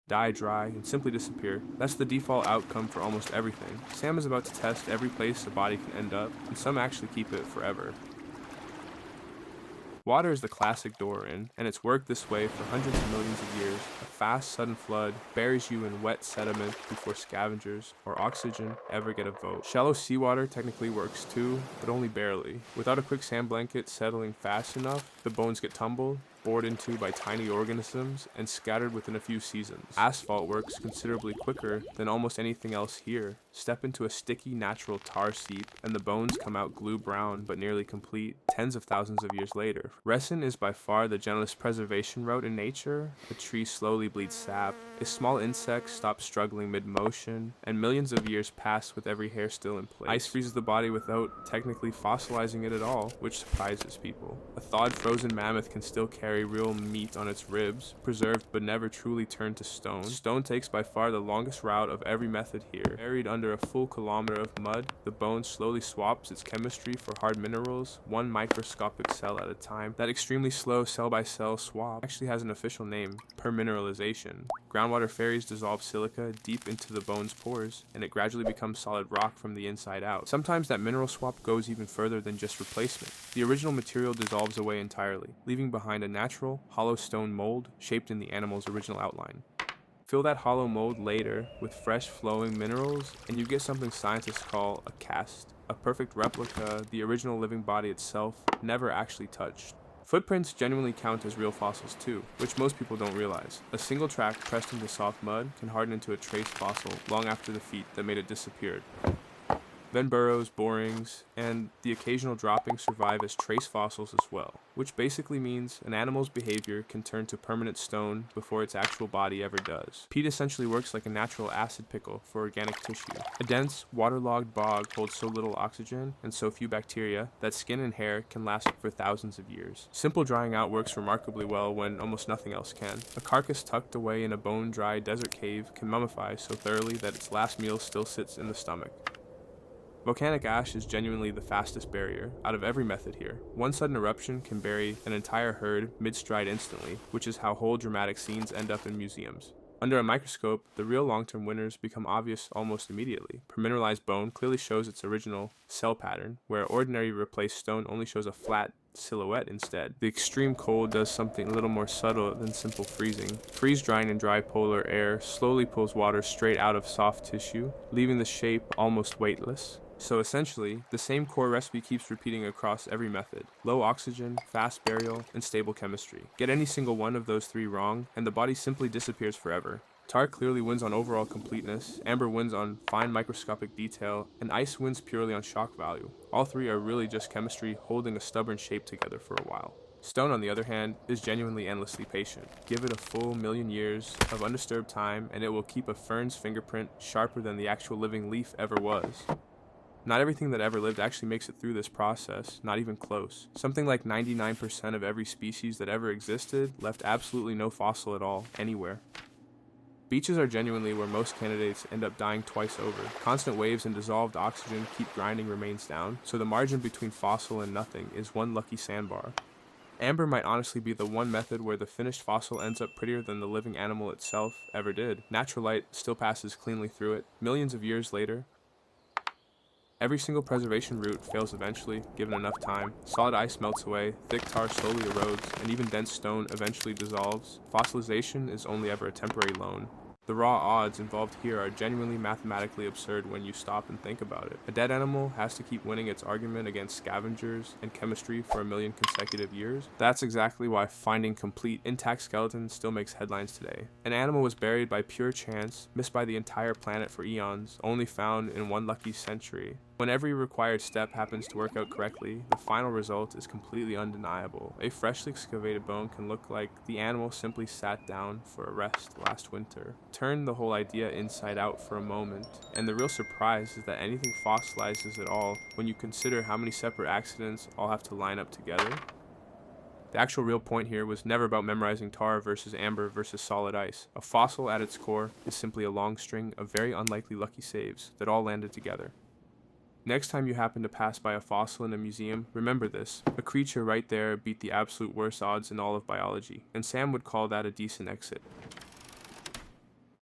die dry, and simply disappear. That's the default outcome for almost everything. Sam is about to test every place a body can end up, and some actually keep it forever. Water is the classic door in, and it's worked this way for hundreds of millions of years. A fast, sudden flood buries you in wet sediment before scavengers or oxygen ever get a vote. Shallow seawater technically works too, but only barely. Without a quick sand blanket settling fast enough, the bones get tumbled, bored into by tiny organisms, and scattered within a few seasons. Asphalt works considerably quicker than almost anything else here. Step into a sticky natural tar seep, and the bones come out glue brown but nearly complete tens of thousands of years later. Resin is by far the gentlest preservation route in nature. A tree slowly bleeds sap, a small insect stops struggling mid-motion, and millions of years pass with every hair still in place. Ice freezes the body without technically fossilizing it at all, which surprises people. A thawed frozen mammoth can still carry real meat on its ribs, preserved but never truly turned to stone. Stone takes by far the longest route of every method here. Buried under a full kilometer of mud, the bone slowly swaps its chemistry for hard minerals, one microscopic cell at a time. That extremely slow cell-by-cell swap actually has an official name: permineralization. Groundwater fairies dissolve silica deep into the bone's pores, and it gradually becomes solid rock from the inside out. Sometimes that mineral swap goes even further than just replacement. The original material dissolves away entirely, leaving behind a natural, hollow stone mold shaped in the animal's original outline. Fill that hollow mold later with fresh flowing minerals, and you get something scientists call a cast, a perfect replica the original living body itself never actually touched. Footprints genuinely count as real fossils too, which most people don't realize. A single track pressed into soft mud can harden into a trace fossil long after the feet that made it disappeared. Then burrows, borings, and the occasional droppings survive as trace fossils as well, which basically means an animal's behavior can turn to permanent stone before its actual body ever does. Peat essentially works like a natural acid pickle for organic tissue. A dense, waterlogged bog holds so little oxygen and so few bacteria that skin and hair can last for thousands of years. Simple drying out works remarkably well when almost nothing else can. A carcass tucked away in a bone-dry desert cave can mummify so thoroughly that its last meal still sits in the stomach. Volcanic ash is genuinely the fastest barrier out of every method here. One sudden eruption can bury an entire herd mid-stride instantly, which is how whole dramatic scenes end up in museums. Under a microscope, the real long-term winners become obvious almost immediately. Permineralized bone clearly shows its original cell pattern, where ordinary replaced stone only shows a flat silhouette instead. The extreme cold does something a little more subtle than simple freezing. Freeze-drying in dry polar air slowly pulls water straight out of soft tissue, leaving the shape almost weightless. So essentially, the same core recipe keeps repeating across every method: low oxygen, fast burial, and stable chemistry. Get any single one of those three wrong, and the body simply disappears forever. Tar clearly wins on overall completeness, amber wins on fine microscopic detail, and ice wins purely on shock value. All three are really just chemistry holding a stubborn shape together for a while. Stone, on the other hand, is genuinely endlessly patient. Give it a full million years of undisturbed time, and it will keep a fern's fingerprint sharper than the actual living leaf ever was. Not everything that ever lived actually makes it through this process, not even close. Something like 99% of every species that ever existed left absolutely no fossil at all, anywhere. Beaches are genuinely where most candidates end up dying twice over. Constant waves and dissolved oxygen keep grinding remains down, so the margin between fossil and nothing is one lucky sandbar. Amber might honestly be the one method where the finished fossil ends up prettier than the living animal itself ever did. Natural light still passes cleanly through it. Millions of years later, every single preservation route fails eventually, given enough time. Solid ice melts away, thick tar slowly erodes, and even dense stone eventually dissolves. Fossilization is only ever a temporary loan. The raw odds involved here are genuinely mathematically absurd when you stop and think about it. A dead animal has to keep winning its argument against scavengers and chemistry for a million consecutive years. That's exactly why finding complete, intact skeletons still makes headlines today. An animal was buried by pure chance, missed by the entire planet for eons, only found in one lucky century. When every required step happens to work out correctly, the final result is completely undeniable. A freshly excavated bone can look like the animal simply sat down for a rest last winter. Turn the whole idea inside out for a moment, and the real surprise is that anything fossilizes at all when you consider how many separate accidents all have to line up together. The actual real point here was never about memorizing tar versus amber versus solid ice. A fossil at its core is simply a long string of very unlikely lucky saves that all landed together. Next time you happen to pass by a fossil in a museum, remember this: a creature right there beat the absolute worst odds in all of biology, and Sam would call that a decent exit.